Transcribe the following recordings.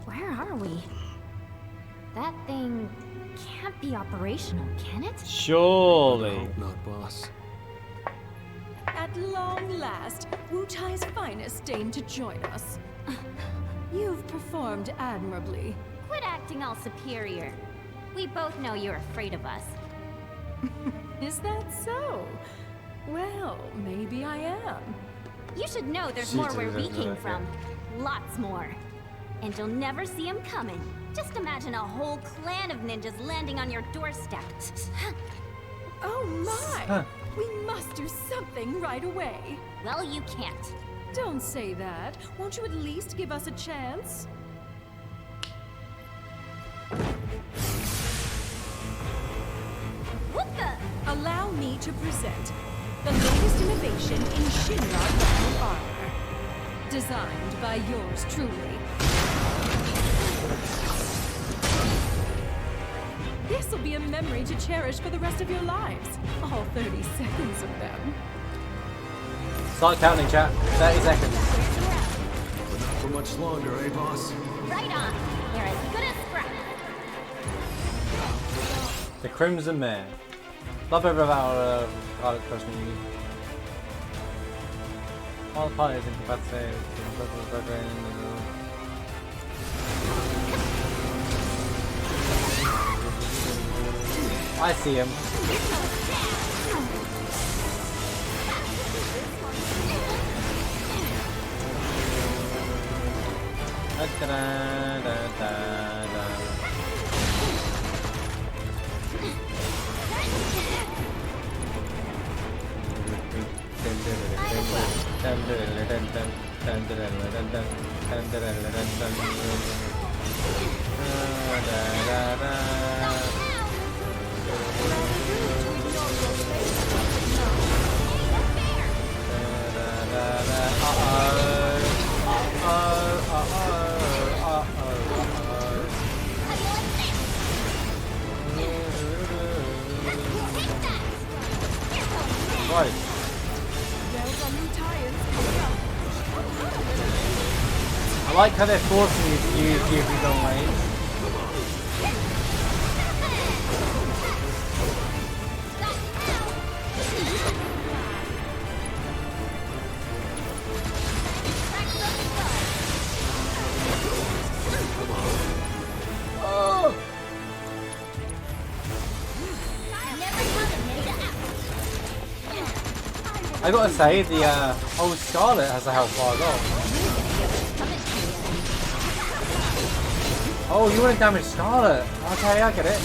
Where are we? That thing can't be operational, can it? Surely. I hope not, boss. At long last, Wu-Tai's finest deigned to join us. You've performed admirably. Quit acting all superior. We both know you're afraid of us. Is that so? Well, maybe I am. You should know there's more where we came from. Lots more. And you'll never see them coming. Just imagine a whole clan of ninjas landing on your doorstep. Oh my! We must do something right away. Well, you can't. Don't say that. Won't you at least give us a chance? What the? Allow me to present the latest innovation in Shinra battle armor. Designed by yours truly. This will be a memory to cherish for the rest of your lives. All 30 seconds of them. Start counting, chat. 30 seconds. But not for much longer, eh, boss? Right on. You're as good as scrap. The Crimson Mare. Love over our pilot question. All pilots incapacitated. I see him. Right. I like how they're forcing you to use Yuffie's long range. I gotta say, the old Scarlet has a health bar as well. Oh, you want to damage Scarlet? Okay, I get it.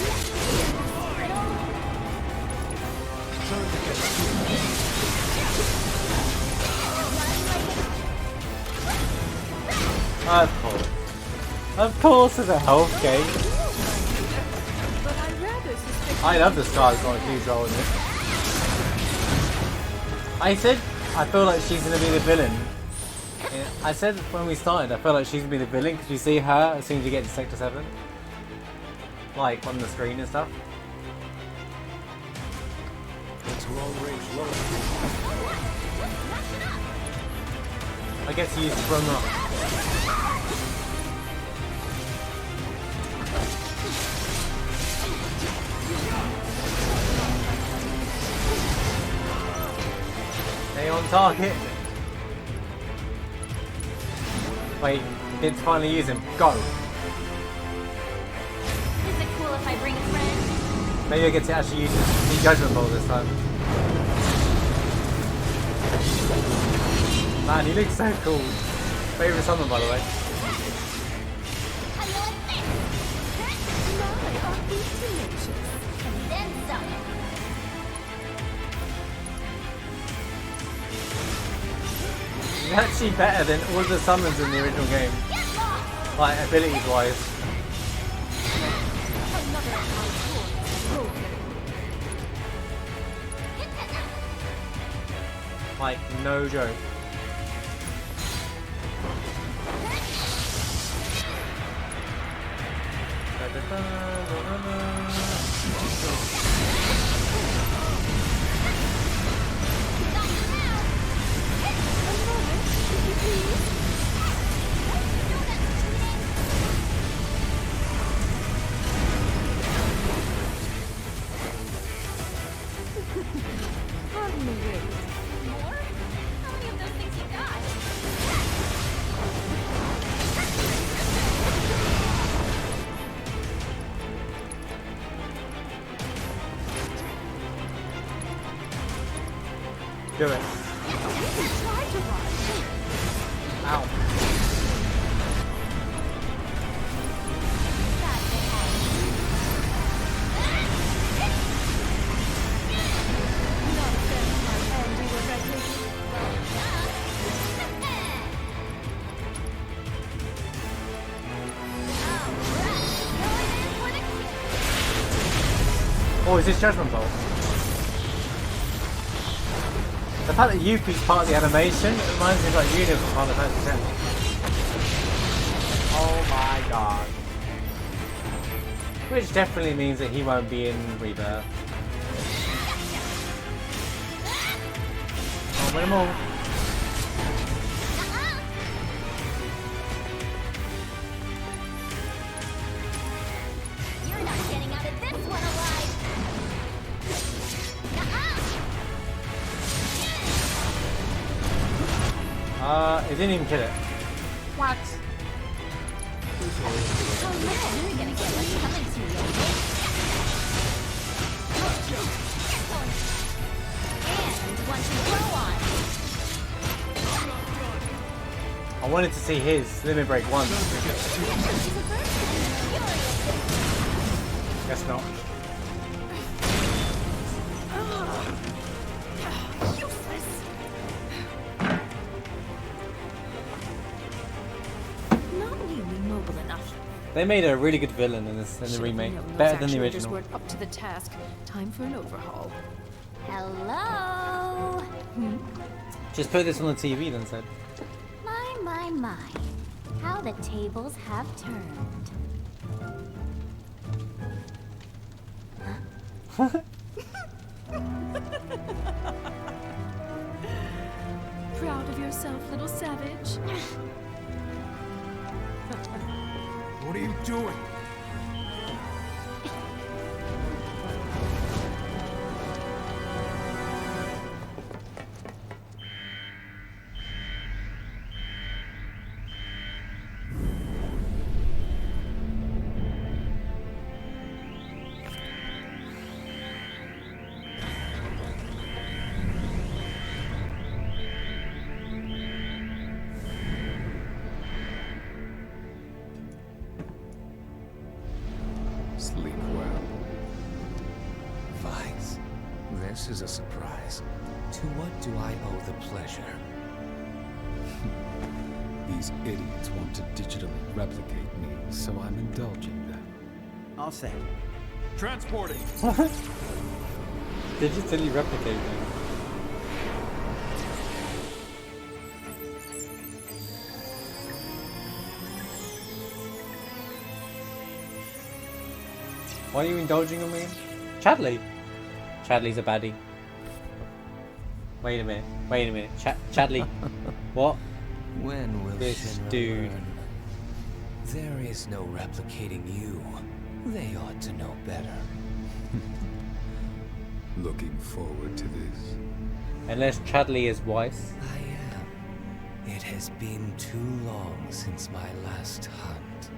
Of course. Of course there's a health gate. I love the Scarlet's got a huge role in it. I said I feel like she's going to be the villain. Yeah, I said when we started I feel like she's going to be the villain because you see her as soon as you get to Sector 7. Like on the screen and stuff. It's long range low. I get to use Sprung Rock. Stay on target. Wait, it's finally use him. Go. Is it cool if I bring a friend? Maybe I get to actually use the Judgment Ball this time. Man, he looks so cool. Favorite summon, by the way. He's actually better than all the summons in the original game. Like, abilities wise. Like, no joke. do it. Try to run. Ow. Not a fan of my hand, you were ready. Oh, is this Judgment Bolt? The fact that Yuffie's part of the animation reminds me of like Unit from Final Fantasy X. Oh my god. Which definitely means that he won't be in Rebirth. Oh, wait a moment. You're not getting out of this one alive. It didn't even kill it. What? Oh no, you're gonna get what's coming to you. And one to blow on. I wanted to see his Limit Break once. Guess not. Not nearly mobile enough. They made a really good villain in the remake. Better than the original. Weren't up to the task. Time for an overhaul. Hello. Just put this on the TV then said. My. How the tables have turned. Proud of yourself, little savage? What are you doing? Sleep well. Vice, this is a surprise. To what do I owe the pleasure? These idiots want to digitally replicate me, so I'm indulging them. All set. Transporting! Digitally replicate them. Why are you indulging on me? Chadley. Chadley's a baddie. Wait a minute. Chadley. What? When will This Shinra dude. learn? There is no replicating you. They ought to know better. Looking forward to this. Unless Chadley is wise. I am. It has been too long since my last hunt.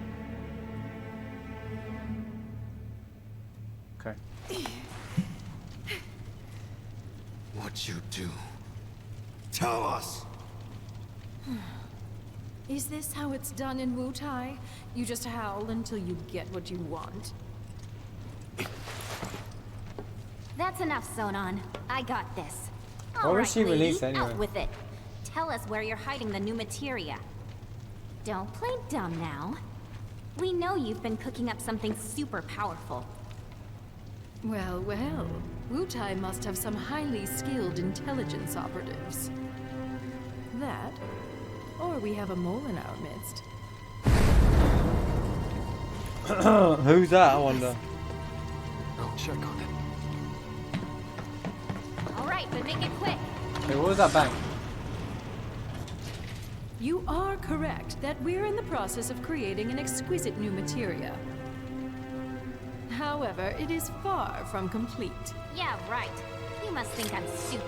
Okay. What'd you do? Tell us! Is this how it's done in Wu-Tai? You just howl until you get what you want. That's enough, Sonon. I got this. Why was she released lady, anyway? out with it. Tell us where you're hiding the new materia. Don't play dumb now. We know you've been cooking up something super powerful. Well, Wu-Tai must have some highly skilled intelligence operatives. That, or we have a mole in our midst. Who's that, I wonder? I'll check on it. All right, but make it quick. Hey, what was that bang? You are correct that we're in the process of creating an exquisite new materia. However, it is far from complete. Yeah, right. You must think I'm stupid.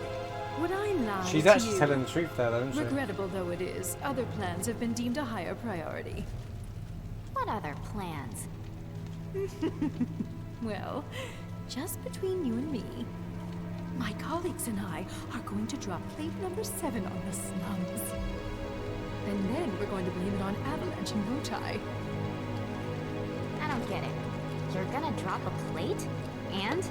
Would I lie She's to actually you? telling the truth there, isn't she? Regrettable though it is, other plans have been deemed a higher priority. What other plans? Well, just between you and me, My colleagues and I are going to drop plate number 7 on the slums. And then we're going to blame it on Avalanche and Wutai. I don't get it. You're gonna drop a plate? And?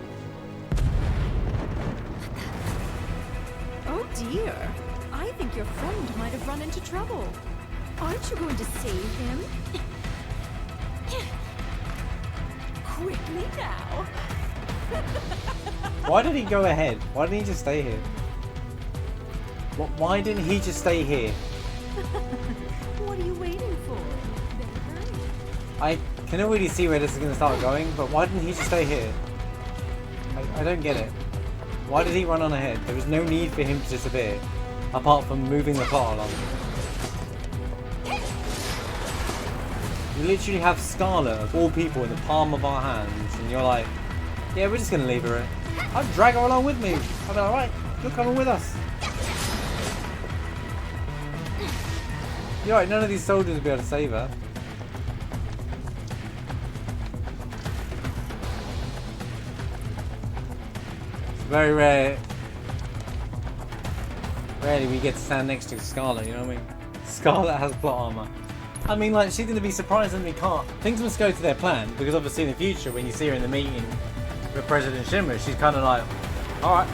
Oh dear. I think your friend might have run into trouble. Aren't you going to save him? Quickly now. Why did he go ahead? Why didn't he just stay here? Why didn't he just stay here? What are you waiting for? Better hurry. I can already see where this is going to start going, but why didn't he just stay here? I don't get it. Why did he run on ahead? There was no need for him to disappear, apart from moving the plot along. You literally have Scarlet, of all people, in the palm of our hands, and you're like, yeah, we're just going to leave her. I'll drag her along with me. I'll be like, alright, you're coming with us. You're right, none of these soldiers will be able to save her. It's very rare. Rarely we get to stand next to Scarlet, you know what I mean? Scarlet has plot armor. I mean, like, she's going to be surprised that we can't. Things must go to their plan, because obviously in the future, when you see her in the meeting with President Shinra, she's kind of like, alright.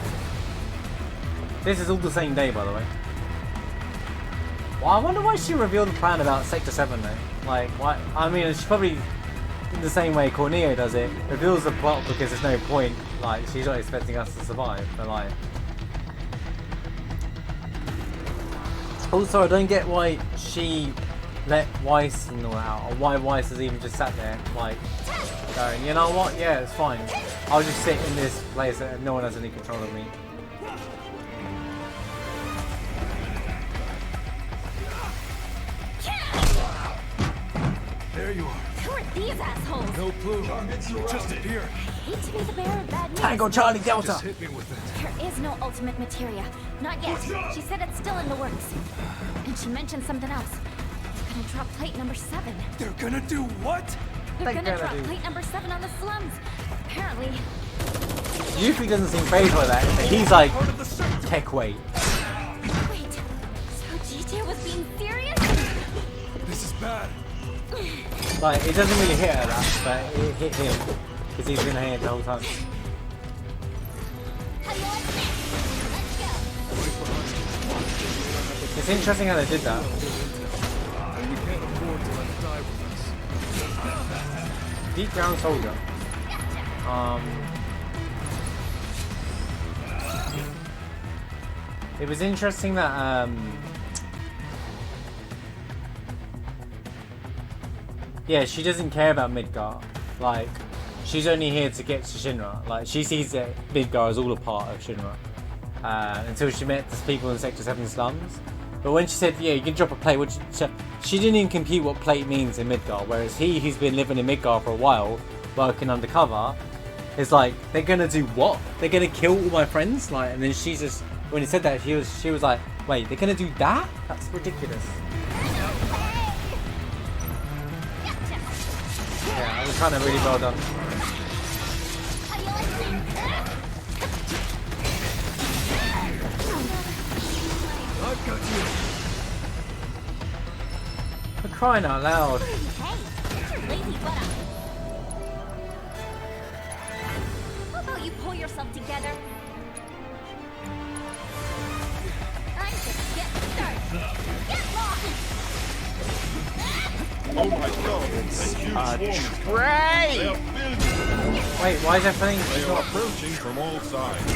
This is all the same day, by the way. Well, I wonder why she revealed the plan about Sector 7 though. Like, why? I mean, she probably, in the same way Corneo does it, reveals the plot because there's no point. Like, she's not expecting us to survive, but like. Also, I don't get why she let Weiss and all that out, or why Weiss has even just sat there, like, going, you know what? Yeah, it's fine. I'll just sit in this place that no one has any control of me. There you are. Who are these assholes? No clue. You just appeared. Hate to be the bearer of bad news. Tango Charlie Delta! Just hit me with it. There is no ultimate materia. Not yet. She said it's still in the works. And she mentioned something else. They're gonna drop plate number 7. They're gonna do what? They're gonna drop plate number 7 on the slums. Apparently. Yuffie doesn't seem phased by that, but he's like, tech weight. Wait. So GJ was being serious? This is bad. Like, it doesn't really hit her that, but it hit him. Because he's been here the whole time. It's interesting how they did that. And we can't afford to let it die with us. Deep Ground Soldier. It was interesting that yeah, she doesn't care about Midgar. Like, she's only here to get to Shinra. Like, she sees that Midgar is all a part of Shinra. Until she met the people in Sector 7 slums. But when she said, yeah, you can drop a plate, which she didn't even compute what plate means in Midgar. Whereas he, who's been living in Midgar for a while, working undercover, is like, they're gonna do what? They're gonna kill all my friends? Like, and then she just, when he said that, she was like, wait, they're gonna do that? That's ridiculous. Yeah, it was kind of really well done. I've got you. For crying out loud. Hey, get your lazy butt up. How about you pull yourself together? I'm just getting started. Get lost! Oh my god, Trey! Wait, why is everything they are approaching from all sides.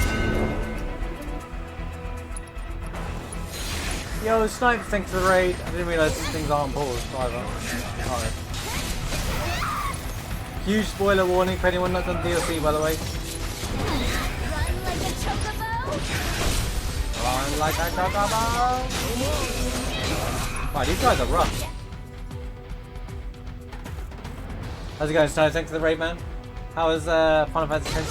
Yo, Snipe, thanks for the raid. I didn't realise these things aren't paused either. Alright. Huge spoiler warning for anyone not done DLC, by the way. Run like a chocobo! Run like a chocobo! Wow, these guys are rough. How's it going, Snipe? Thanks for the raid, man. How was Final Fantasy X?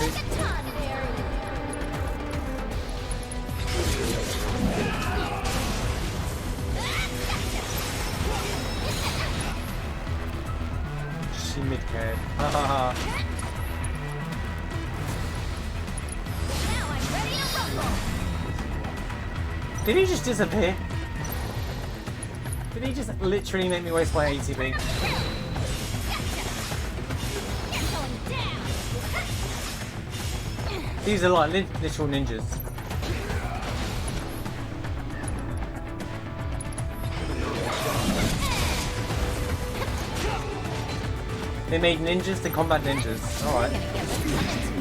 She mid-carried. Now I'm ready to roll! Did he just disappear? Did he just literally make me waste my ATB? These are like literal ninjas. They made ninjas to combat ninjas. Alright.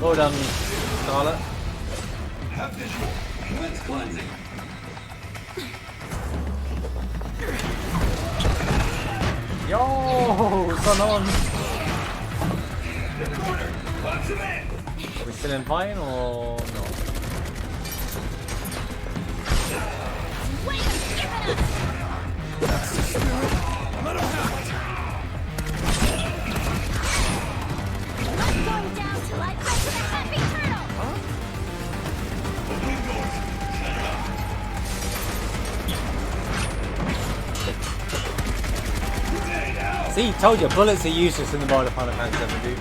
Well done, Scarlet. Yo, son on. Are we still in fighting or not? Going down till I get to the happy turtle! See, told you, bullets are useless in the Final Fantasy 7, dude.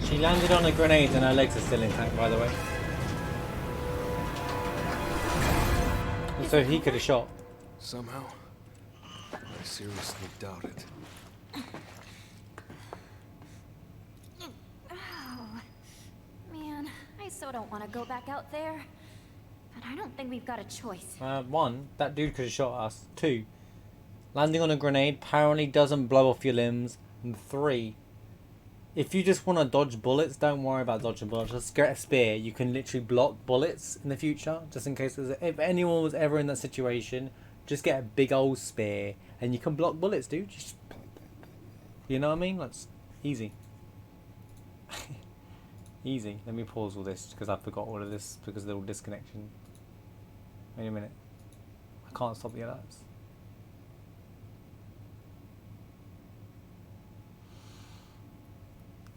She landed on a grenade and her legs are still intact, by the way. So he could have shot. Somehow, I seriously doubt it. Oh, man, I so don't want to go back out there. But I don't think we've got a choice. One, that dude could have shot us. Two, landing on a grenade apparently doesn't blow off your limbs. And three, if you just want to dodge bullets, don't worry about dodging bullets. Just get a spear. You can literally block bullets in the future, just in case if anyone was ever in that situation. Just get a big old spear, and you can block bullets, dude. Just, you know what I mean? That's easy. Easy. Let me pause all this because I forgot all of this because of the little disconnection. Wait a minute. I can't stop the alerts.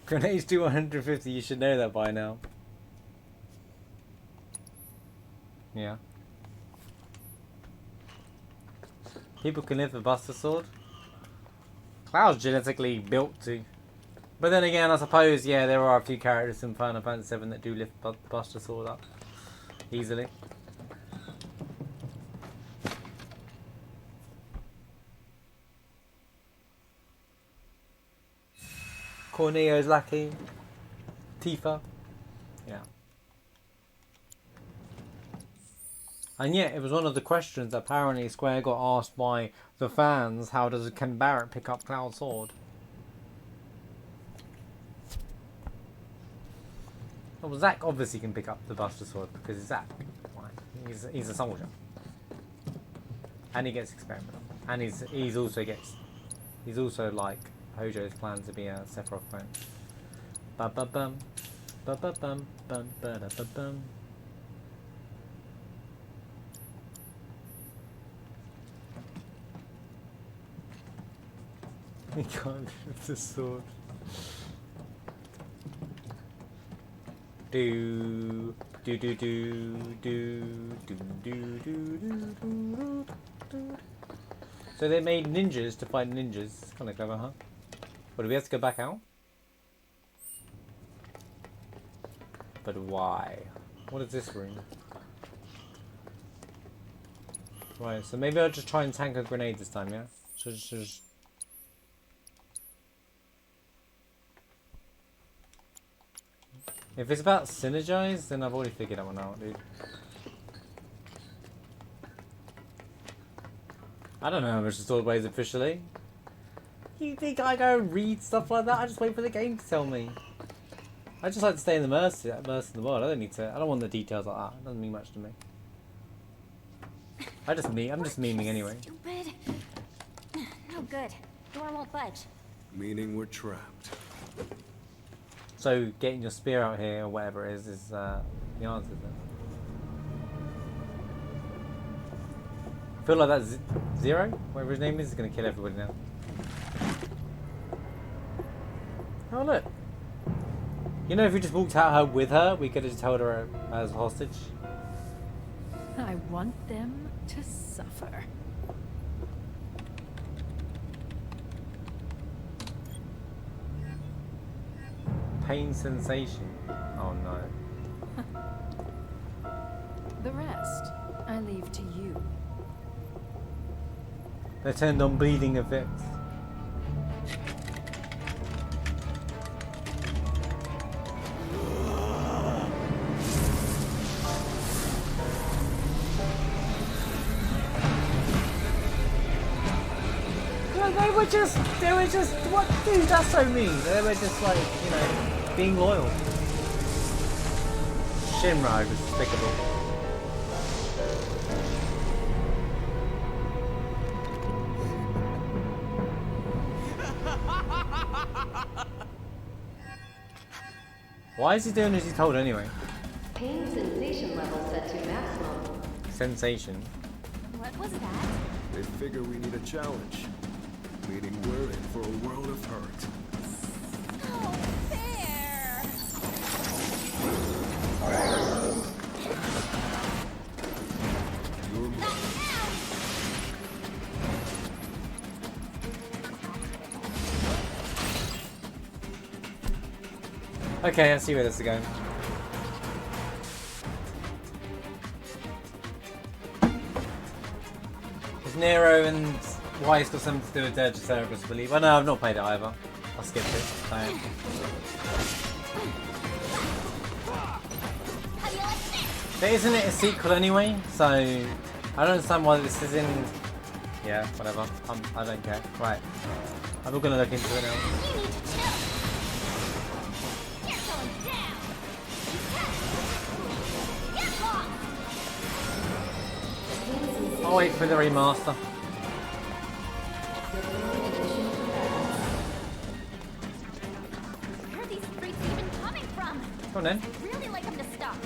Grenades do 150, you should know that by now. Yeah. People can lift the Buster Sword. Cloud's genetically built to. But then again, I suppose, yeah, there are a few characters in Final Fantasy 7 that do lift Buster Sword up easily. Corneo's lucky. Tifa. Yeah. And yet, it was one of the questions that apparently Square got asked by the fans. How can Barrett pick up Cloud's sword? Well, Zack obviously can pick up the Buster Sword because he's Zack. Right? He's a soldier. And he gets experimental. And he's also like Hojo's plan to be a Sephiroth friend. Ba ba bum. Ba ba bum bum ba da ba bum. He can't lift the sword. Do do do do do do do do do do. So they made ninjas to fight ninjas. It's kind of clever, huh? But do we have to go back out? But why? What is this room? Right, so maybe I'll just try and tank a grenade this time, yeah? So just if it's about synergize, then I've already figured that one out, dude. I don't know how much the sword weighs officially. You think I go and read stuff like that? I just wait for the game to tell me. I just like to stay in the immersed in the world. I don't want the details like that. It doesn't mean much to me. I'm just memeing anyway. Stupid. No good. Door won't budge. Meaning we're trapped. So getting your spear out here or whatever it is the answer then. I feel like that Zero, whatever his name is going to kill everybody now. Oh look. You know, if we just walked out with her, we could have just held her as hostage. I want them to suffer. Pain sensation. Oh no. The rest, I leave to you. They turned on bleeding effects. They were just, what, dude, that's so mean. They were just like, you know, being loyal. Shinra was despicable. Why is he doing as he's told anyway? Pain sensation level set to maximum. Sensation. What was that? They figure we need a challenge. Meaning we're in for a world of hurt. Oh, fair. You're Okay, I see where this is going. Is Nero and why it's got something to do with Dirge of Cerberus, I believe. Oh no, I've not played it either. I skipped it. So. But isn't it a sequel anyway? So I don't understand why this is in. Yeah, whatever. I don't care. Right. I'm not gonna look into it now. You need to chill. You're going down. Get lost. I'll wait for the remaster. Where are these freaks even coming from? Come on then. Really like them to stop.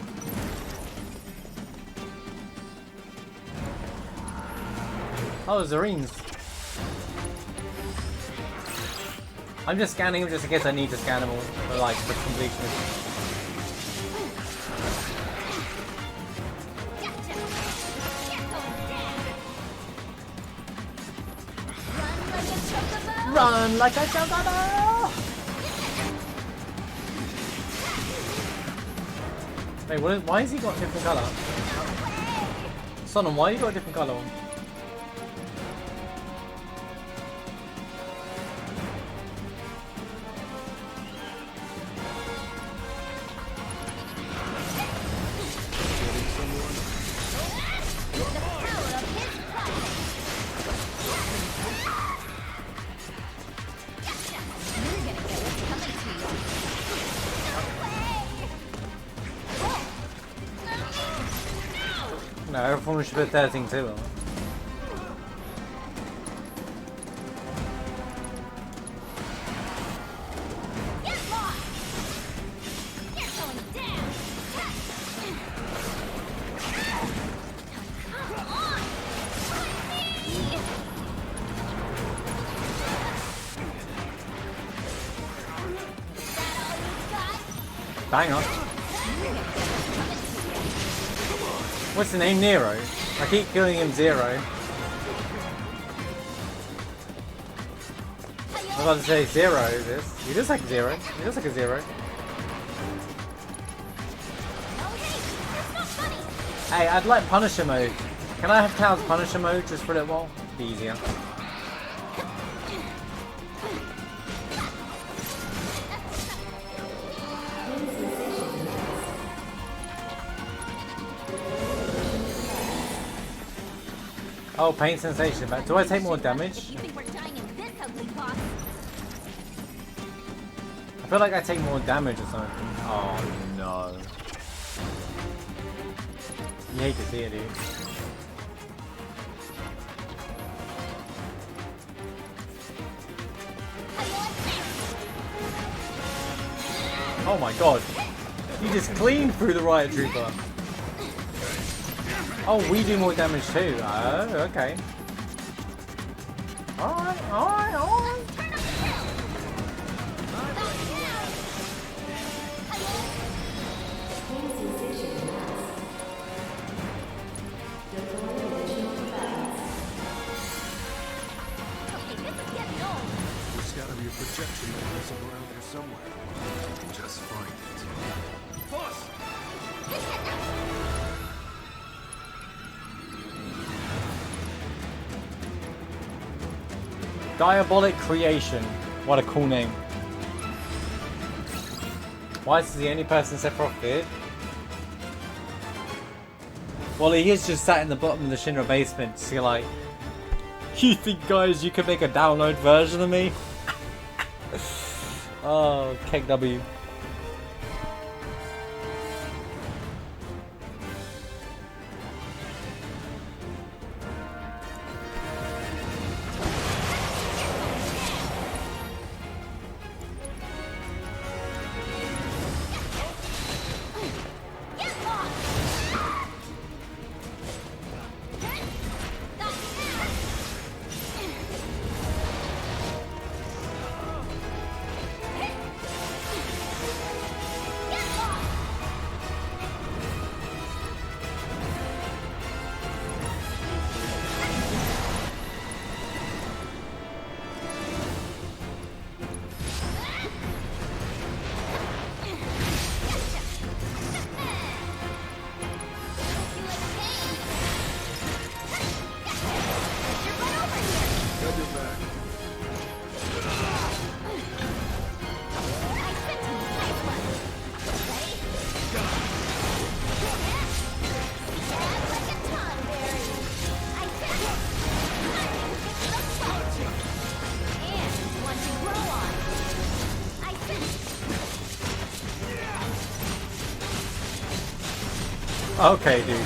Oh, Zarines. I'm just scanning them just in case I need to scan them all for like the completion. Gotcha. You're going down. Run like a chocobo. Run like a chocobo! Wait, why has he got a different colour? Sonnen, why you got a different colour on? No, everyone should put 13 too. Bang on. What's the name? Nero? I keep killing him Zero. I was about to say Zero this. He looks like Zero. He looks like a Zero. Hey, I'd like Punisher mode. Can I have Tao's Punisher mode just for a little while? Be easier. Oh, pain sensation back. Do I take more damage? You think we're dying in this ugly box? I feel like I take more damage or something. Oh no. You hate to see it, dude. Oh my god. You just cleaned through the riot trooper. Oh, we do more damage too. Oh, okay. Alright, alright, alright. There's gotta be a projection mechanism around here somewhere. Just Diabolic Creation. What a cool name. Why is he the only person Sephiroth feared? Well, he is just sat in the bottom of the Shinra basement, so you're like, you think, guys, you could make a download version of me? Oh, Cake W. Okay, dude.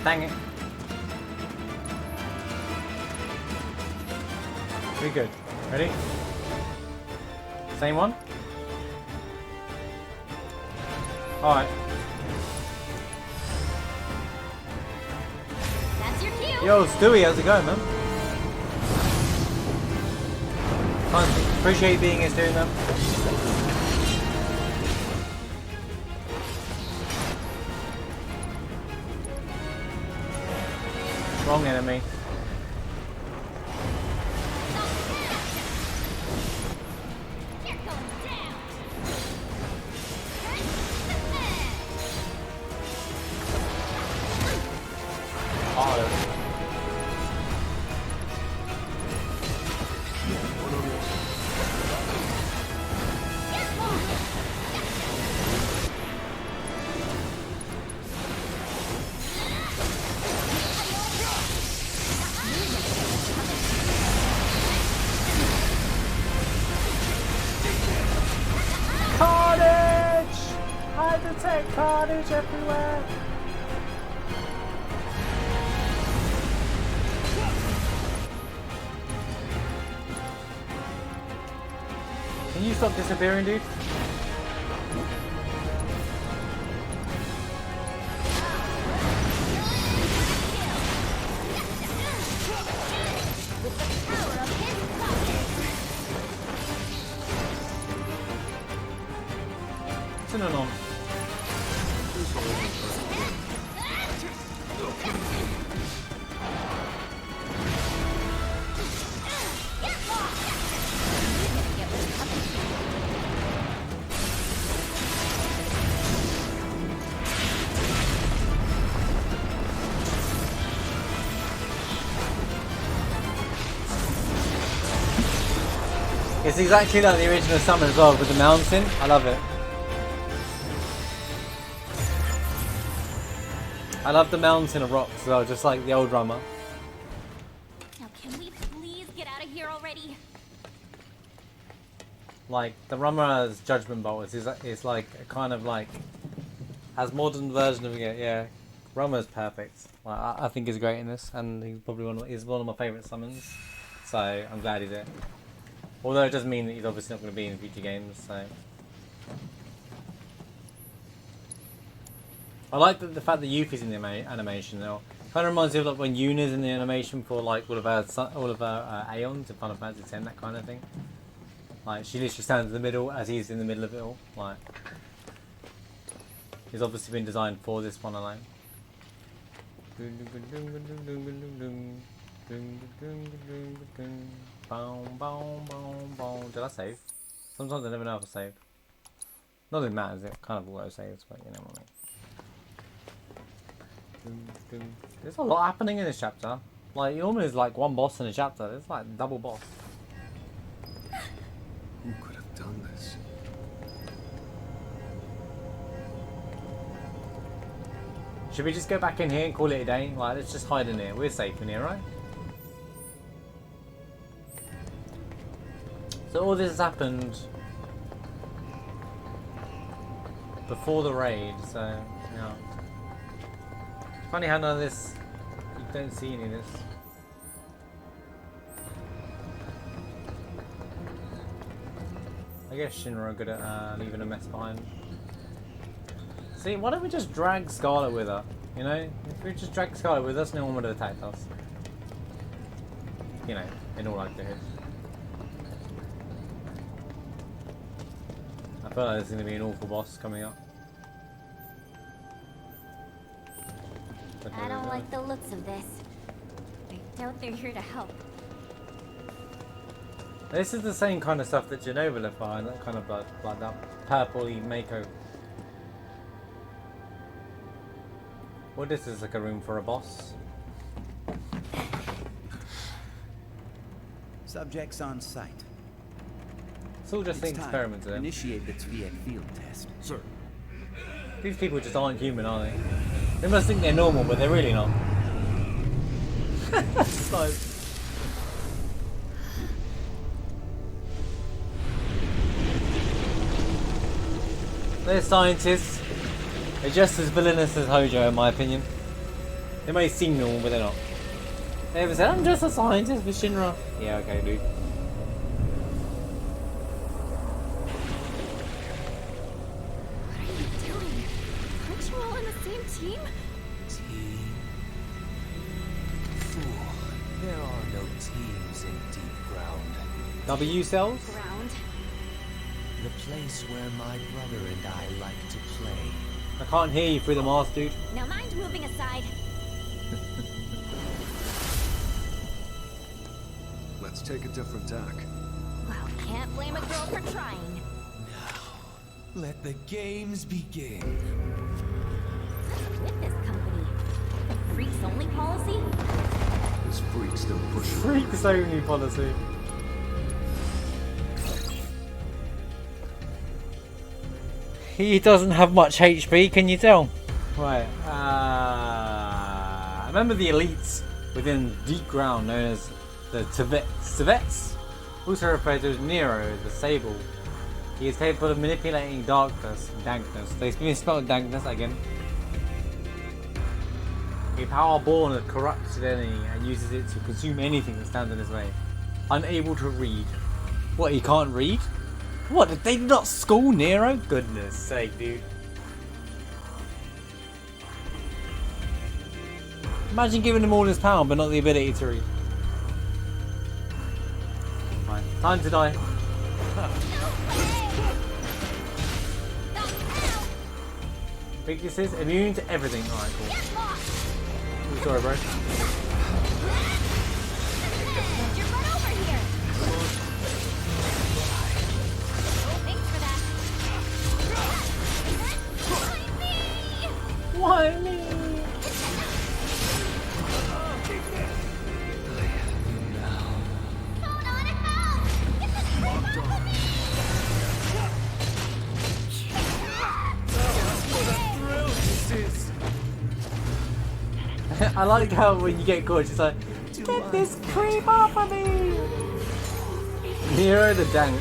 Dang it. Pretty good. Ready? Same one? Alright. That's your cue. Yo, Stewie, how's it going, man? Thanks. Appreciate you being here, Stewie, man. Wrong enemy. Carnage everywhere. Can you stop disappearing, dude? Synonym. It's exactly like the original summon as well with the mountain. I love it. I love the mountain of rocks as well, just like the old Rama. Now can we please get out of here already? Like the Rama's Judgment Bolt is like a kind of like has modern version of it. Yeah, Rama's perfect. Like, I think he's great in this, and he's probably one of my favourite summons. So I'm glad he's there. Although it does mean that he's obviously not going to be in future games. So I like the fact that Yuffie's in the animation though. Kind of reminds me of like when Yuna's in the animation for like all of our Aeons in Final Fantasy X, that kind of thing. Like she literally stands in the middle as he's in the middle of it all. Like It's obviously been designed for this one alone. Did I save? Sometimes I never know if I saved. Not that it matters, it kind of auto saves, but you know what I mean. There's a lot happening in this chapter. Like, it almost is like one boss in a chapter. It's like double boss. Who could have done this? Should we just go back in here and call it a day? Like, let's just hide in here. We're safe in here, right? So all this has happened before the raid, so, yeah. Funny how none of this, you don't see any of this. I guess Shinra are good at leaving a mess behind. See, why don't we just drag Scarlet with her? You know? If we just drag Scarlet with us, no one would have attacked us. You know, in all likelihood. I feel like there's going to be an awful boss coming up. I don't like the looks of this. I doubt they're here to help. This is the same kind of stuff that Genova left behind, that kind of like that purpley Mako. Well, this is like a room for a boss. Subjects on site. It's all just an experiment to them. Initiate the VII field test. Sir. These people just aren't human, are they? They must think they're normal, but they're really not. So... They're scientists. They're just as villainous as Hojo, in my opinion. They may seem normal, but they're not. They ever said, I'm just a scientist for Shinra. Yeah, okay, dude. What are you doing? Aren't you all on the same team? Team? Fool. There are no teams in deep ground. W cells? Ground. The place where my brother and I like to play. I can't hear you through the mask, dude. Now mind moving aside. Let's take a different tack. Well, can't blame a girl for trying. Now, let the games begin. What's with this company? The freaks only policy? This freak still pushing. Freaks only policy. He doesn't have much HP, can you tell? Right, remember the elites within deep ground known as the Tibets? Also referred to as Nero, the Sable. He is capable of manipulating dankness. They spelled dankness again. A power born of corrupted enemy and uses it to consume anything that stands in his way. Unable to read. What, he can't read? What, did they not school Nero? Goodness sake, dude. Imagine giving him all his power but not the ability to read. Fine, time to die. Weaknesses, immune to everything. Alright, cool. Ooh, sorry, bro. Why me? I like how when you get caught, she's like, get this creep off of me! Nero the Dank.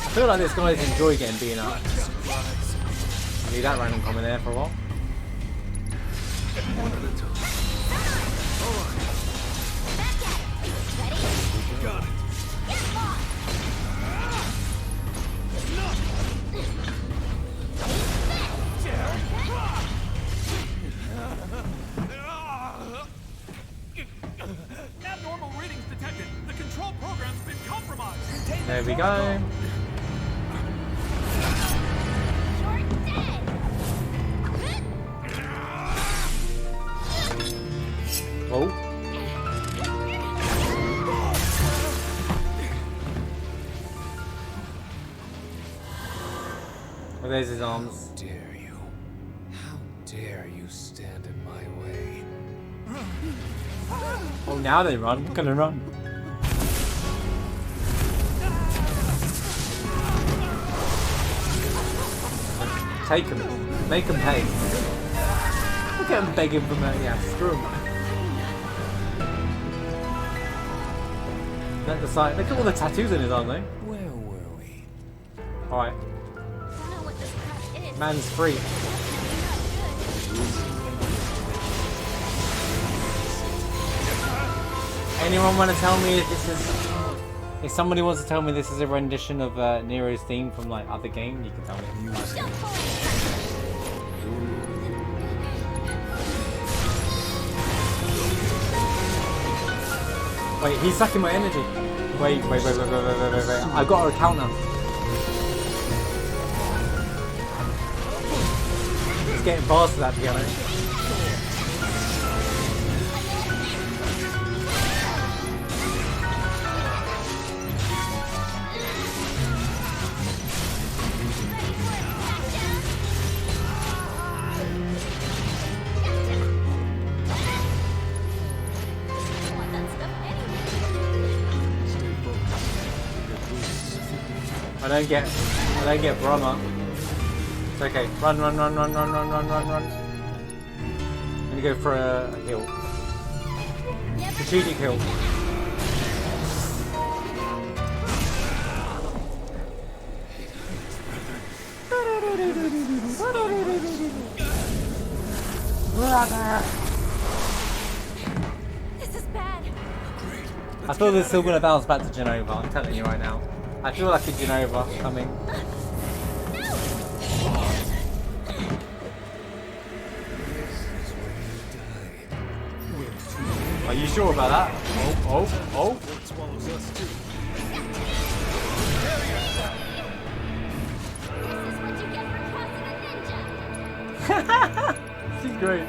I feel like this guy's enjoy getting beaten up. Leave that random comment there for a while. Got it. we go. You're dead! Oh. Oh, there's his arms. How dare you? How dare you stand in my way? Oh, now they run. I'm gonna run. Take him. Make him pay. Look at him begging for money. Yeah, screw him. Let the side. Look at all the tattoos in his arm, though. Where were we? Alright. Don't know what this crap is. Man's free. Anyone want to tell me if this is... If somebody wants to tell me this is a rendition of Nero's theme from like other game, you can tell me. Wait, he's sucking my energy. Wait. I got a count now. He's getting past that piano. I don't get Brahma. It's okay. Run. I'm gonna go for a hill. Strategic hill. This is bad. I feel they're still gonna bounce back to Genova, I'm telling you right now. I feel like a Genova coming. Are you sure about that? Oh. What swallows us too. This is what you get for crossing a ninja. She's great.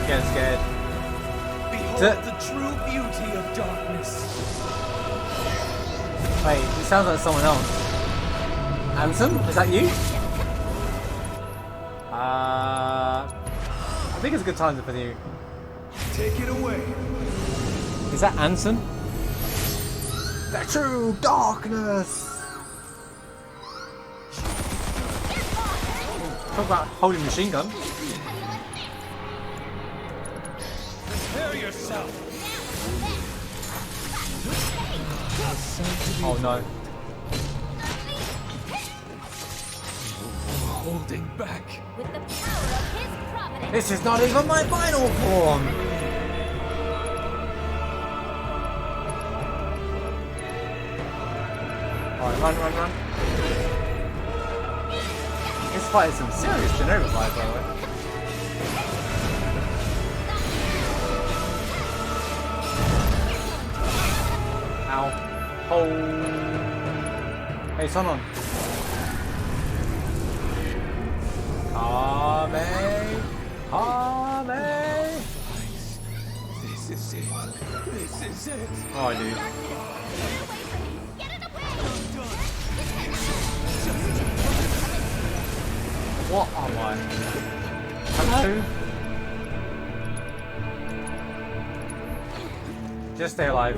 Getting scared. Behold the true beauty of darkness. Wait, it sounds like someone else. Ansem, is that you? I think it's a good time for you. Take it away. Is that Ansem? The true darkness! Talk about holding machine gun. Prepare yourself. Oh no. Holding back. With the power of his providence. This is not even my final form! Alright, run. This fight is some serious Genova fight, by the way. Ow. Oh. Hey, Sonon. Kame. This is it. This is it. Oh, I do. Get it away! What am I? Hello? Just stay alive.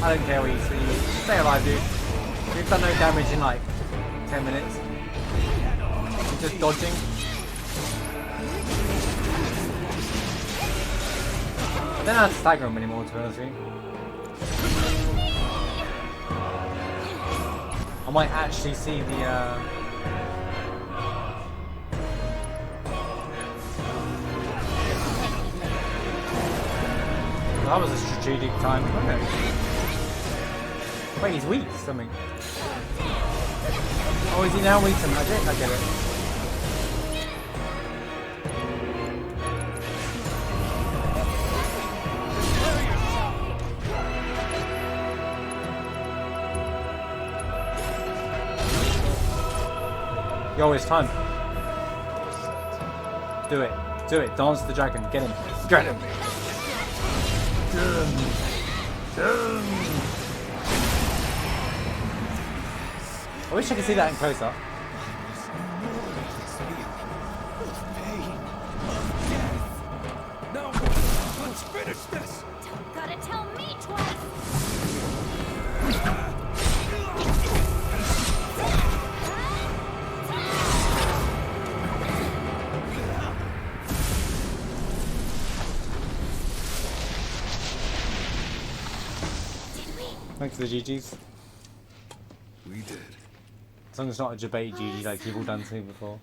I don't care what you see. Just stay alive, dude. We've done no damage in like 10 minutes. He's just dodging. I don't know how to stagger him anymore, to be honest with you. I might actually see the that was a strategic time, wasn't it? Wait, he's weak to something. Oh, is he now weak to magic? I get it. Yo, it's time. Do it. Do it. Dance the dragon. Get him. Get him. I wish I could see that in close up. Now, let's finish this. Don't gotta tell me twice. Thanks for the GGs. We did. As long as it's not a debate GG like you've all done to me before.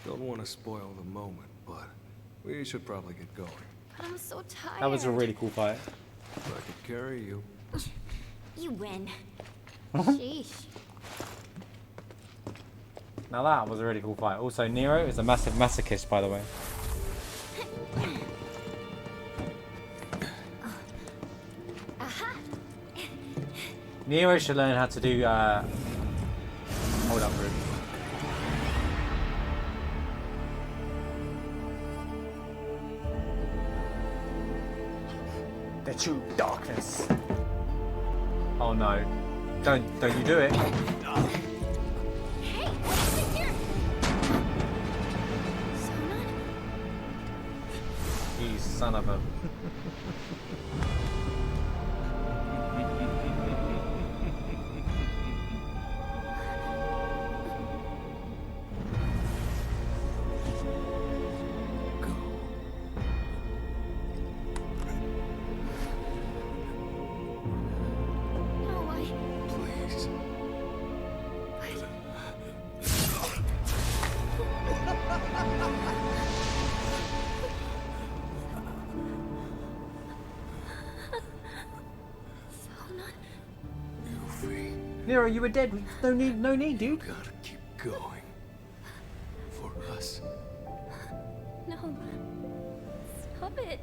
Don't want to spoil the moment, but we should probably get going. I'm so tired. That was a really cool fight. If I could carry you. You win. Sheesh. Now that was a really cool fight. Also, Nero is a massive masochist, by the way. Nero should learn how to do, hold up, Rude. The true darkness. Oh no. Don't you do it. Hey, wait here. Someone? You son of a... Nero, you were dead. No need, dude. Gotta keep going. For us. No. Stop it.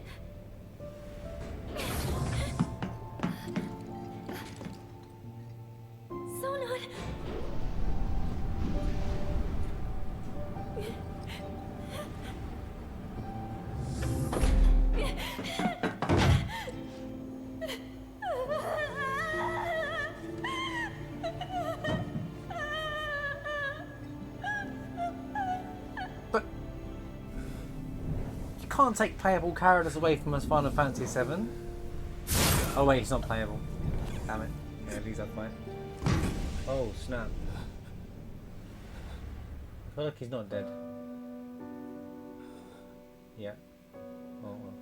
Sonon. Can't take playable characters away from us Final Fantasy VII. Oh wait, he's not playable. Damn it. Yeah, lose that fight. Oh snap. I feel like he's not dead. Yeah. Oh well.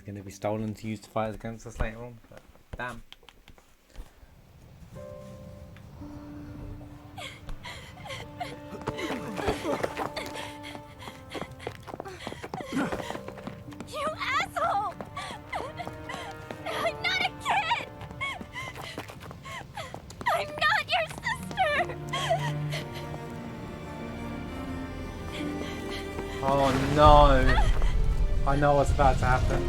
is going to be stolen to use to fight against us later on. But damn. You asshole! I'm not a kid! I'm not your sister! Oh no! I know what's about to happen.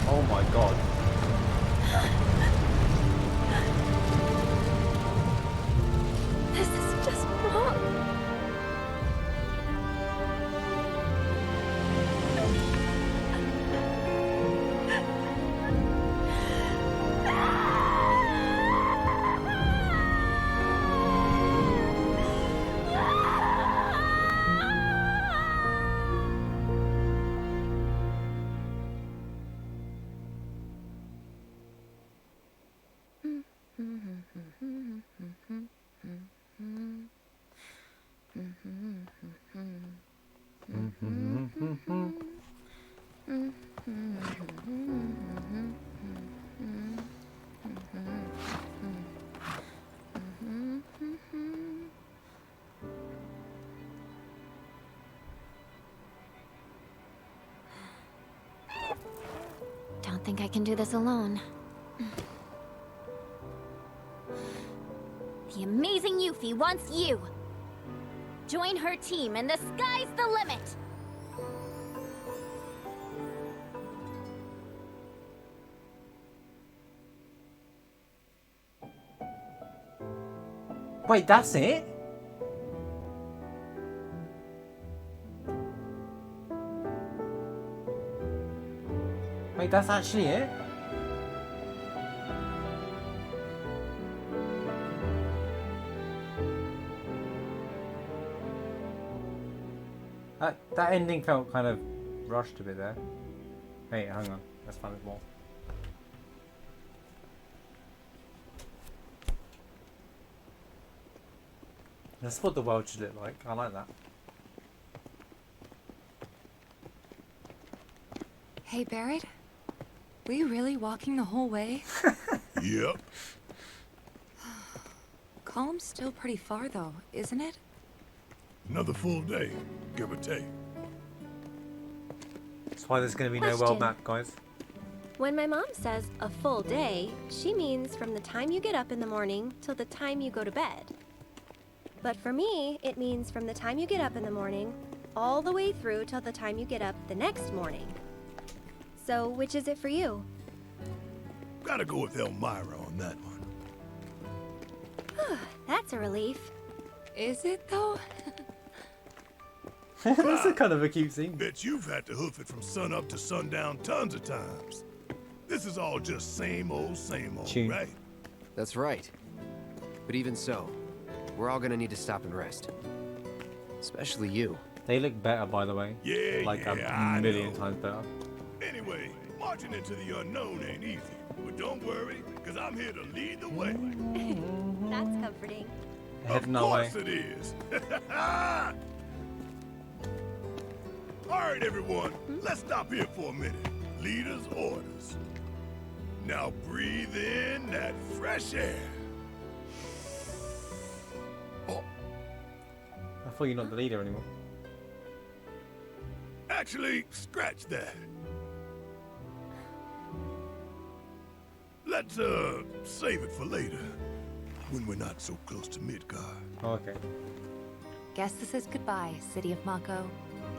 Oh my god. This is just wrong. Don't think I can do this alone. The amazing Yuffie wants you! Join her team and the sky's the limit! Wait, that's it? Wait, that's actually it? That ending felt kind of rushed a bit there. Hey, hang on. Let's find it more. That's what the world should look like. I like that. Hey, Barrett? Were you really walking the whole way? Yep. Column's still pretty far, though, isn't it? Another full day, give or take. That's why there's going to be no world Question. map, guys. When my mom says a full day, she means from the time you get up in the morning till the time you go to bed. But for me, it means from the time you get up in the morning all the way through till the time you get up the next morning. So, which is it for you? Gotta go with Elmira on that one. That's a relief. Is it, though? That's a kind of a cute scene. Bet you've had to hoof it from sunup to sundown tons of times. This is all just same old, Tune. right? That's right. But even so, we're all gonna need to stop and rest. Especially you. They look better, by the way. Yeah, Like yeah, a I million know. times better. Anyway, marching into the unknown ain't easy. But don't worry, because I'm here to lead the way. That's comforting. Heading Of our way. course it is. All right, everyone, let's stop here for a minute. Leader's orders. Now breathe in that fresh air. Oh, I thought you're not the leader anymore. actually, scratch that. Let's, save it for later. When we're not so close to Midgard. Oh, okay. Guess this is goodbye, City of Mako.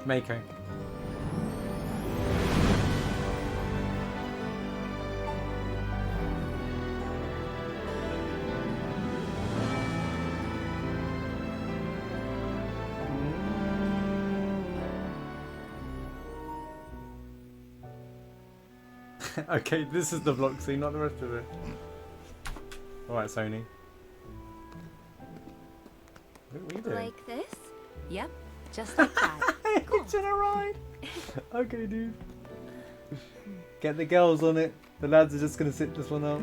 Mako. Okay, this is the vlog scene, not the rest of it. Alright, Sony. What are you doing? Like this? Yep, just like that. It's in a ride! Okay, dude. Get the girls on it. The lads are just gonna sit this one out.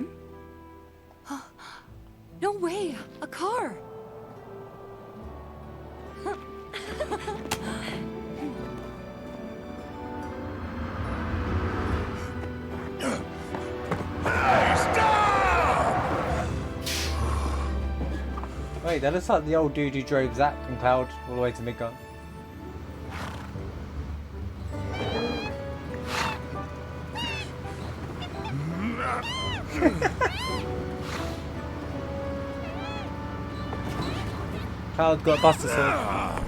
No way! A car! Wait, that looks like the old dude who drove Zack and Cloud all the way to Midgard. Cloud got Buster Sword.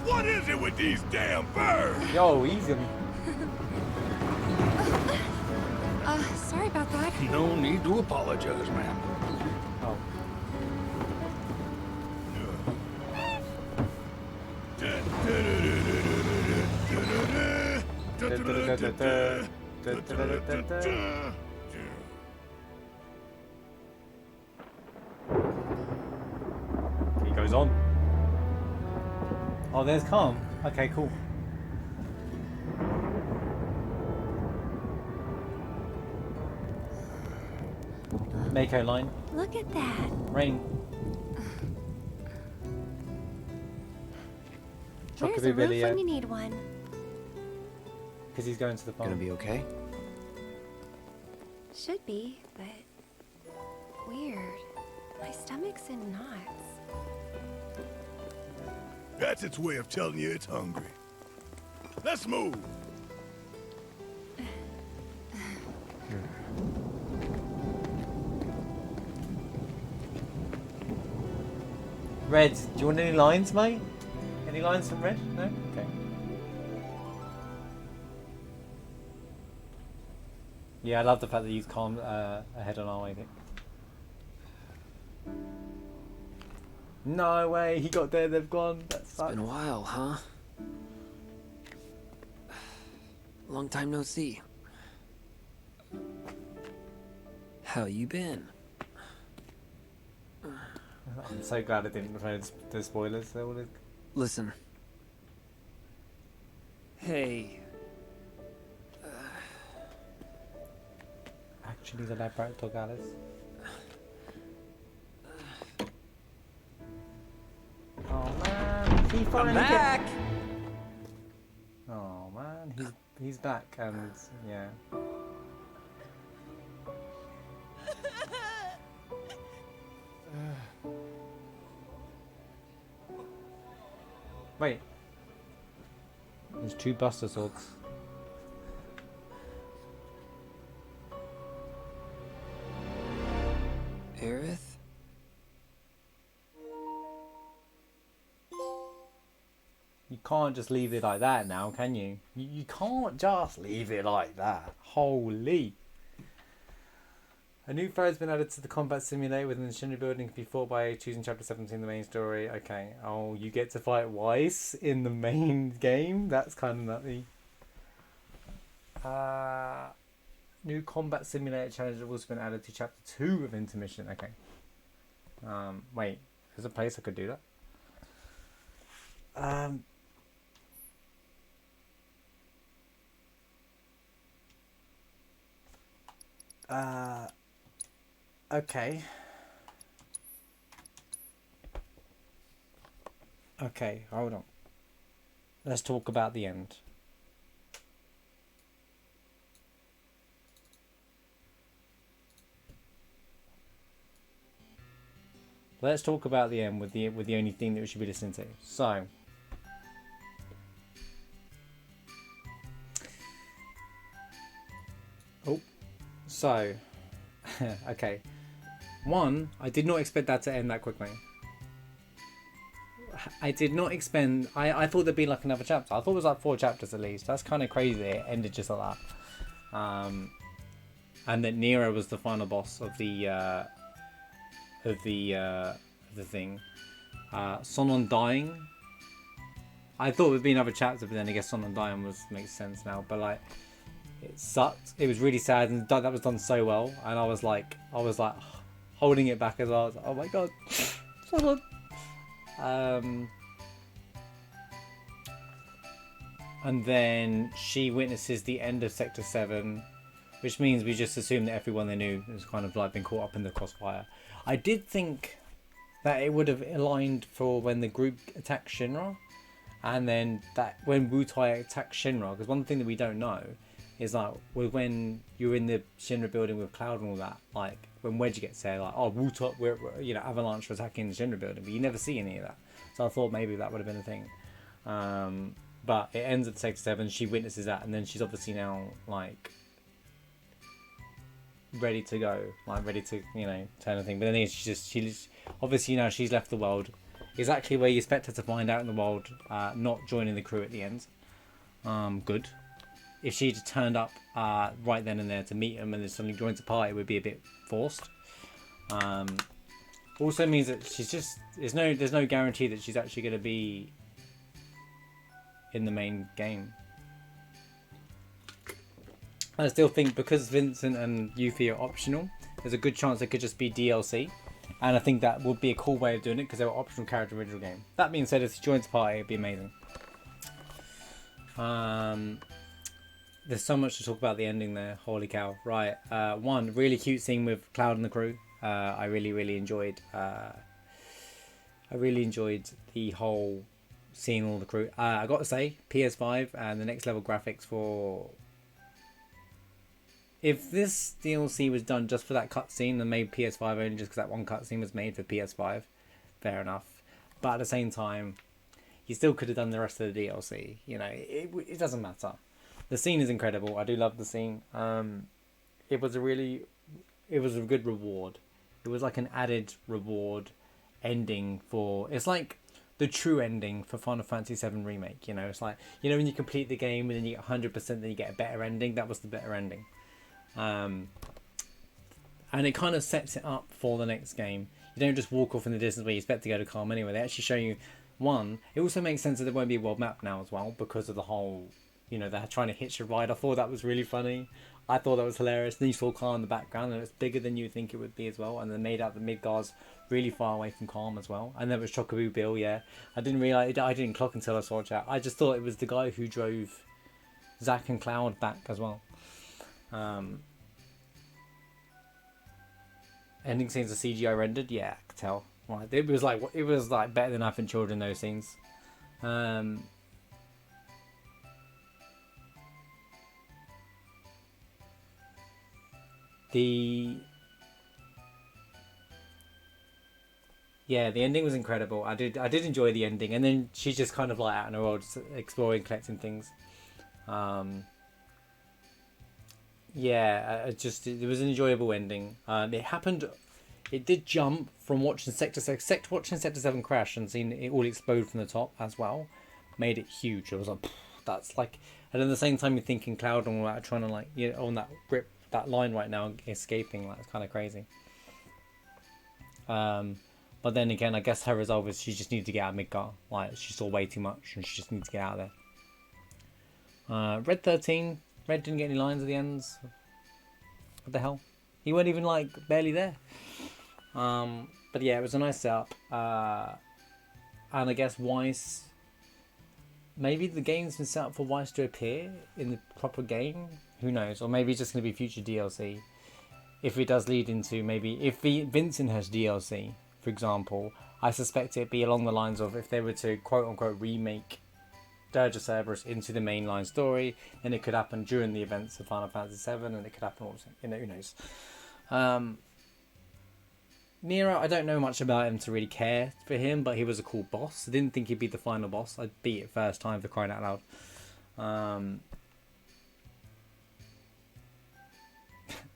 What is it with these damn birds? Yo, easy. Sorry about that. No need to apologize, ma'am. Oh. He goes on. Oh, there's Calm. Okay, cool. Mako line. Look at that. Rain. There's a roof when you need one. Because he's going to the farm. Gonna be okay? Should be, but weird. My stomach's in knots. That's its way of telling you it's hungry. Let's move. Red, do you want any lines, mate? Any lines from Red? No? Okay. Yeah, I love the fact that he's calm ahead on our way. No way, he got there, they've gone. That's It's been a while, huh? Long time no see. How you been? I'm so glad I didn't read the spoilers. They're all Listen. Hey. actually the lab dog Alice. Oh man, he finally back! Oh man, he's back and yeah. Wait. There's 2 Buster Swords. Aerith? You can't just leave it like that now, can you? You can't just leave it like that. Holy. A new foe has been added to the combat simulator within the Shinra building. Can be fought by choosing chapter 17, the main story. Okay. Oh, you get to fight Weiss in the main game? That's kind of nutty. New combat simulator challenge have also been added to chapter 2 of Intermission. Okay. Wait. There's a place I could do that. Okay. Okay, hold on. Let's talk about the end. Let's talk about the end with the only thing that we should be listening to. So, okay. One, I did not expect that to end that quickly. I did not expect. I thought there'd be like another chapter. I thought it was like 4 chapters at least. That's kind of crazy. It ended just like that. And that Nero was the final boss of the thing. Sonon dying. I thought it would be another chapter, but then I guess Sonon dying makes sense now. But like, it sucked. It was really sad, and that was done so well. And I was like holding it back as well. I was like, oh my god, Sonon. And then she witnesses the end of Sector 7, which means we just assume that everyone they knew has kind of like been caught up in the crossfire. I did think that it would have aligned for when the group attacked Shinra, and then that when Wutai attacked Shinra, because one thing that we don't know is like when you're in the Shinra building with Cloud and all that, like when Wedge gets there, like, oh, we're you know, Avalanche are attacking the Shinra building, but you never see any of that. So I thought maybe that would have been a thing. But it ends at Sector 7. She witnesses that, and then she's obviously now like ready to go, like ready to, you know, turn a thing. But then she's obviously, you know, she's left the world exactly where you expect her to find out in the world, not joining the crew at the end. Good. If she had turned up right then and there to meet him and then suddenly joins the party, it would be a bit forced. Also means that she's just there's no guarantee that she's actually going to be in the main game. I still think because Vincent and Yuffie are optional, there's a good chance it could just be DLC, and I think that would be a cool way of doing it because they were optional character in the original game. That being said, if she joins the party, it'd be amazing. There's so much to talk about the ending there. Holy cow! Right, one really cute scene with Cloud and the crew. I really enjoyed. I really enjoyed the whole seeing all the crew. I got to say, PS5 and the next level graphics for. If this DLC was done just for that cutscene and made PS5 only just because that one cutscene was made for PS5, fair enough. But at the same time, you still could have done the rest of the DLC. You know, it doesn't matter. The scene is incredible. I do love the scene. It was a good reward. It was like an added reward ending for. It's like the true ending for Final Fantasy VII Remake. You know, it's like, you know, when you complete the game and then you get 100%, then you get a better ending. That was the better ending. And it kind of sets it up for the next game. You don't just walk off in the distance where you expect to go to Calm anyway. They actually show you one. It also makes sense that there won't be a world map now as well because of the whole, you know, they're trying to hitch a ride. I thought that was really funny. I thought that was hilarious. Then you saw Calm in the background and it's bigger than you think it would be as well. And they made out the Midgar's really far away from Calm as well. And there was Chocobo Bill, yeah. I didn't realise, I didn't clock until I saw chat. I just thought it was the guy who drove Zack and Cloud back as well. Ending scenes are CGI rendered, yeah, I could tell. Right, it was like better than Infant Children, those scenes. The ending was incredible. I did enjoy the ending, and then she's just kind of like out in the world, just exploring, collecting things. It was an enjoyable ending. It did jump from watching Sector 7 crash and seeing it all explode from the top as well. Made it huge. I was like, that's like, and at the same time you're thinking Cloud and all that, trying to like, you know, on that grip, that line right now, escaping, like, it's kind of crazy. But then again, I guess her resolve is she just needed to get out of Midgar. Like, she saw way too much and she just needs to get out of there. Red 13. Red didn't get any lines at the ends. What the hell? He wasn't even, like, barely there. But yeah, it was a nice setup. And I guess Weiss... Maybe the game's been set up for Weiss to appear in the proper game. Who knows? Or maybe it's just going to be future DLC. If it does lead into maybe... If Vincent has DLC, for example, I suspect it'd be along the lines of if they were to quote-unquote remake Dirge of Cerberus into the mainline story, then it could happen during the events of Final Fantasy VII, and it could happen also, you know, who knows. Nero, I don't know much about him to really care for him, but he was a cool boss. I didn't think he'd be the final boss. I'd beat it first time, for crying out loud.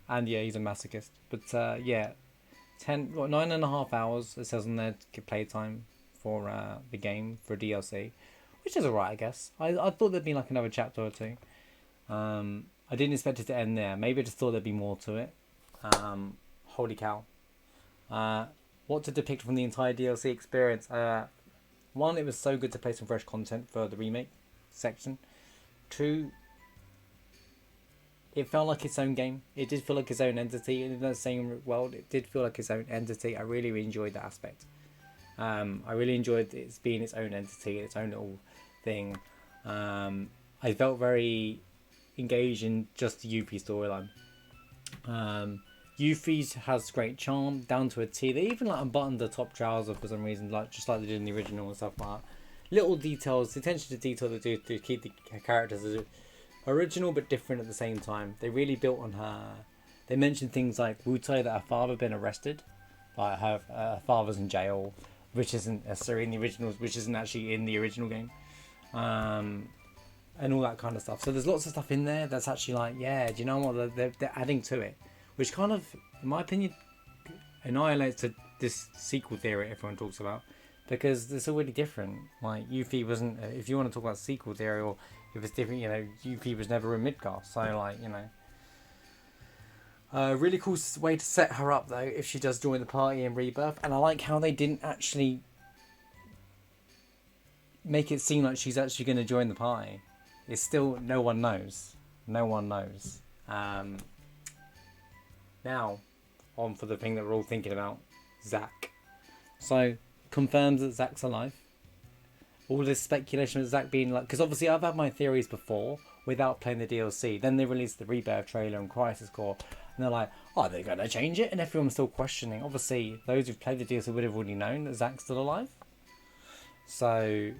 And yeah, he's a masochist. But yeah, 9.5 hours, it says on there, playtime for the game, for DLC. Which is alright, I guess. I thought there'd be like another chapter or two. I didn't expect it to end there. Maybe I just thought there'd be more to it. Holy cow. What to depict from the entire DLC experience? One, it was so good to play some fresh content for the remake section. Two, it felt like its own game. It did feel like its own entity. In the same world, it did feel like its own entity. I really enjoyed that aspect. I really enjoyed it being its own entity, its own little thing. I felt very engaged in just the Yuffie storyline. Yuffie has great charm, down to a T. They even like unbuttoned the top trouser for some reason, like just like they did in the original and stuff like that. Little details, the attention to detail they do to keep the characters as original but different at the same time. They really built on her they mentioned things like Wutai that her father had been arrested, like her father's in jail, which isn't necessarily in the originals, which isn't actually in the original game, and all that kind of stuff. So there's lots of stuff in there that's actually like, yeah, do you know what, they're adding to it, which kind of, in my opinion, annihilates this sequel theory everyone talks about, because it's already different. Like, Yuffie wasn't, if you want to talk about sequel theory, or if it's different, you know, Yuffie was never in Midgar, so like, you know. Really cool way to set her up though, if she does join the party in Rebirth, and I like how they didn't actually make it seem like she's actually going to join the party. It's still, no one knows. No one knows. Now, on for the thing that we're all thinking about, Zack. So, confirms that Zack's alive. All this speculation of Zack being like, because obviously I've had my theories before without playing the DLC. Then they released the Rebirth trailer and Crisis Core, and they're like, are they going to change it? And everyone's still questioning. Obviously, those who've played the DLC would have already known that Zack's still alive. So,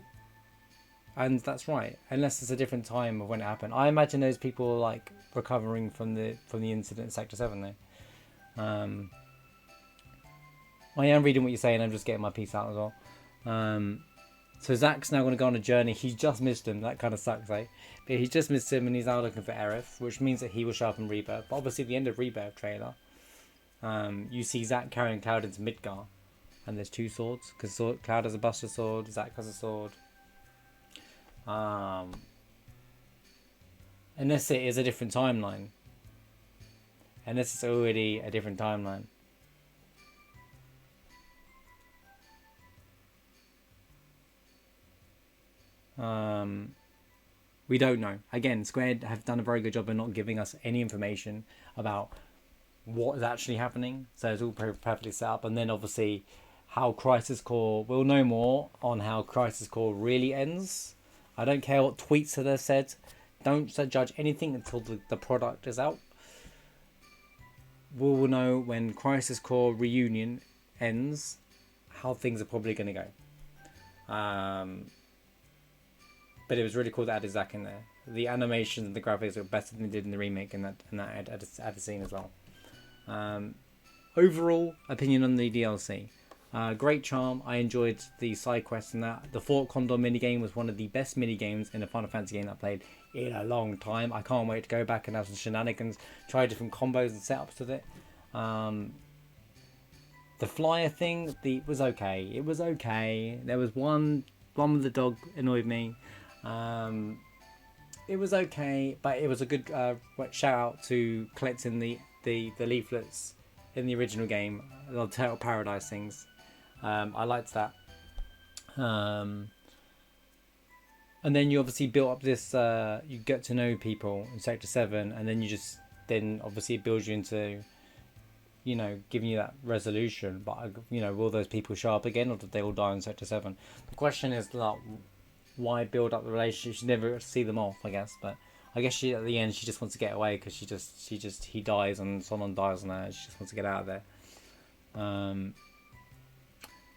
and that's right, unless it's a different time of when it happened. I imagine those people are like recovering from the incident in Sector 7 though. I am reading what you're saying, I'm just getting my piece out as well. So Zack's now going to go on a journey. He's just missed him, that kind of sucks, eh? But he's just missed him and he's now looking for Aerith, which means that he will show up in Rebirth. But obviously at the end of Rebirth trailer, you see Zack carrying Cloud into Midgar. And there's two swords, because Cloud has a Buster Sword, Zack has a sword. Unless it is a different timeline. Unless it's already a different timeline. We don't know. Again, Squared have done a very good job of not giving us any information about what is actually happening. So it's all perfectly set up. And then obviously how Crisis Core, we'll know more on how Crisis Core really ends. I don't care what tweets that are said. Don't judge anything until the product is out. We'll know when Crisis Core Reunion ends how things are probably going to go. But it was really cool that added Zack in there. The animations and the graphics were better than they did in the remake, and that added scene as well. Overall opinion on the DLC. Great charm. I enjoyed the side quests and that. The Fort Condor minigame was one of the best minigames in a Final Fantasy game I played in a long time. I can't wait to go back and have some shenanigans, try different combos and setups with it. The flyer thing, was okay. It was okay. There was one with the dog annoyed me. It was okay, but it was a good shout out to collecting the leaflets in the original game, the Turtle Paradise things. I liked that. And then you obviously built up this, you get to know people in Sector 7, and then obviously it builds you into, you know, giving you that resolution. But, you know, will those people show up again, or did they all die in Sector 7? The question is, like, why build up the relationship? She never see them off, I guess. But I guess at the end she just wants to get away, because he dies and someone dies on her. She just wants to get out of there.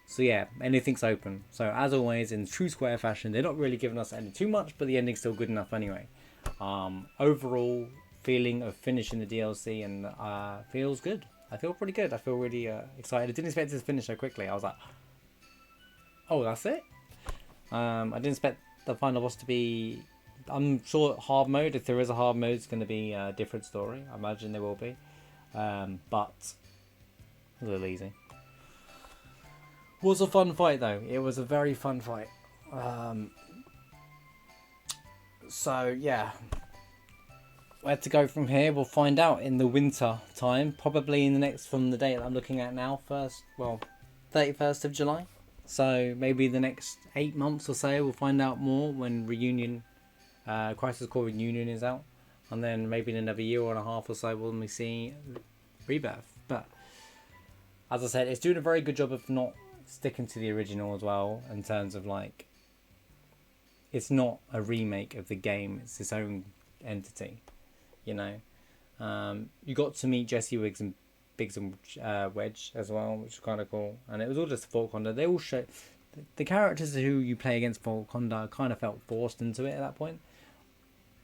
So yeah, anything's open. So as always, in true Square fashion, they're not really giving us any too much, but the ending's still good enough anyway. Overall feeling of finishing the DLC and feels good. I feel pretty good. I feel really excited. I didn't expect it to finish so quickly. I was like, oh, that's it? I didn't expect the final boss to be... I'm sure hard mode, if there is a hard mode, it's going to be a different story. I imagine there will be. But a little easy. Was a fun fight though. It was a very fun fight. So yeah, where to go from here, we'll find out in the winter time, probably in the next, from the date that I'm looking at now, 31st of July. So maybe the next 8 months or so we'll find out more when Crisis Core Reunion is out, and then maybe in another year and a half or so when we see Rebirth. But as I said, it's doing a very good job of not sticking to the original as well, in terms of like, it's not a remake of the game, it's its own entity, you know. You got to meet Jesse, Biggs and Wedge as well, which was kind of cool, and it was all just Fort Condor. They all show the characters who you play against Fort Condor kind of felt forced into it at that point,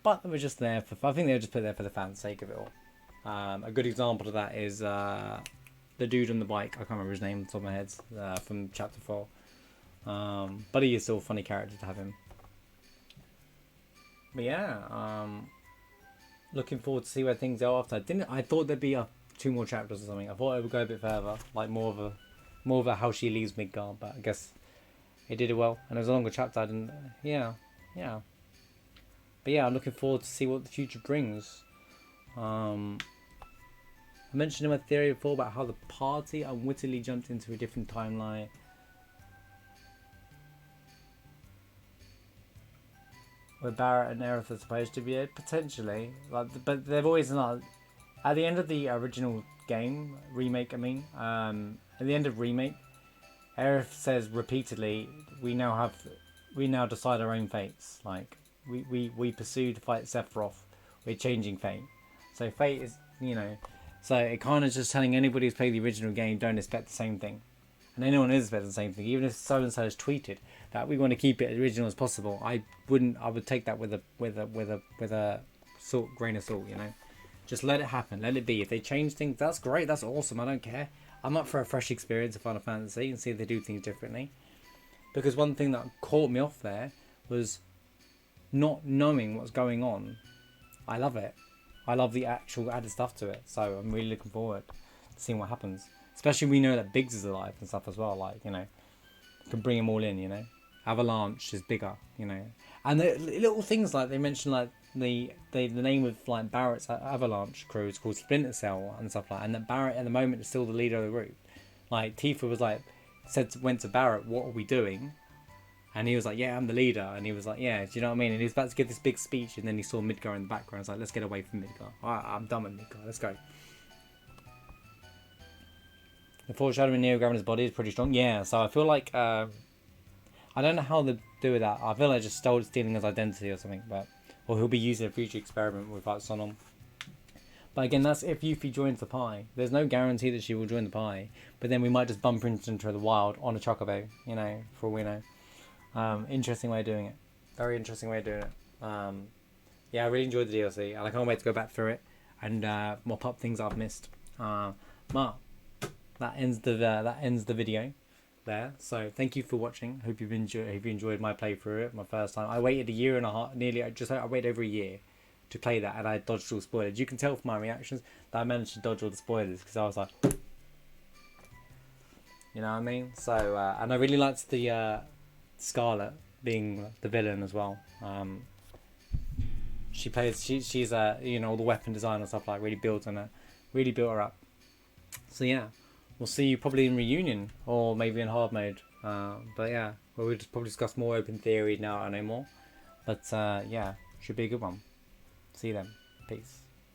but they were just there for, I think they were just put there for the fan's sake of it all. A good example of that is the dude on the bike. I can't remember his name off the top of my head, from chapter 4. But he is still a funny character to have him. But yeah, looking forward to see where things go after. I thought there'd be 2 more chapters or something. I thought it would go a bit further, like more of a how she leaves Midgard. But I guess it did it well, and it was a longer chapter. I didn't. Yeah. But yeah, I'm looking forward to see what the future brings. I mentioned in my theory before about how the party unwittingly jumped into a different timeline. Where Barrett and Aerith are supposed to be, potentially. But they've always not. At the end of the original game, remake, at the end of remake, Aerith says repeatedly, we now decide our own fates. Like, we pursue to fight Sephiroth. We're changing fate. So fate is, so it kind of just telling anybody who's played the original game, don't expect the same thing. And anyone is expecting the same thing. Even if so-and-so has tweeted that we want to keep it as original as possible, I would take that with a grain of salt, Just let it happen, let it be. If they change things, that's great, that's awesome, I don't care. I'm up for a fresh experience of Final Fantasy and see if they do things differently. Because one thing that caught me off there was not knowing what's going on. I love it. I love the actual added stuff to it. So I'm really looking forward to seeing what happens. Especially we know that Biggs is alive and stuff as well. Like, can bring them all in, Avalanche is bigger, And the little things like they mentioned, like the name of like Barrett's Avalanche crew is called Splinter Cell and stuff like that. And that Barrett at the moment is still the leader of the group. Like Tifa was like, went to Barrett, what are we doing? And he was like, yeah, I'm the leader. And he was like, yeah, do you know what I mean? And he was about to give this big speech, and then he saw Midgar in the background. He's like, let's get away from Midgar. Alright, I'm done with Midgar. Let's go. The foreshadowing Neo grabbing his body is pretty strong. Yeah, so I feel like, I don't know how they do with that. I feel like just stealing his identity or something. Or he'll be using a future experiment with like Sonom. But again, that's if Yuffie joins the pie. There's no guarantee that she will join the pie. But then we might just bump into the wild on a chocobo, for all we know. Interesting way of doing it. Very interesting way of doing it. Yeah, I really enjoyed the DLC, and I can't wait to go back through it and mop up things I've missed. But that ends the video there. So thank you for watching. Hope you enjoyed my playthrough it, my first time. I waited a year and a half, I waited over a year to play that, and I dodged all spoilers. You can tell from my reactions that I managed to dodge all the spoilers because I was like, you know what I mean? So and I really liked the Scarlet being the villain as well. She's all the weapon design and stuff like really built her up. So yeah, we'll see you probably in Reunion or maybe in hard mode. But yeah, we'll just probably discuss more open theory now I know more. But yeah, should be a good one. See you then. Peace.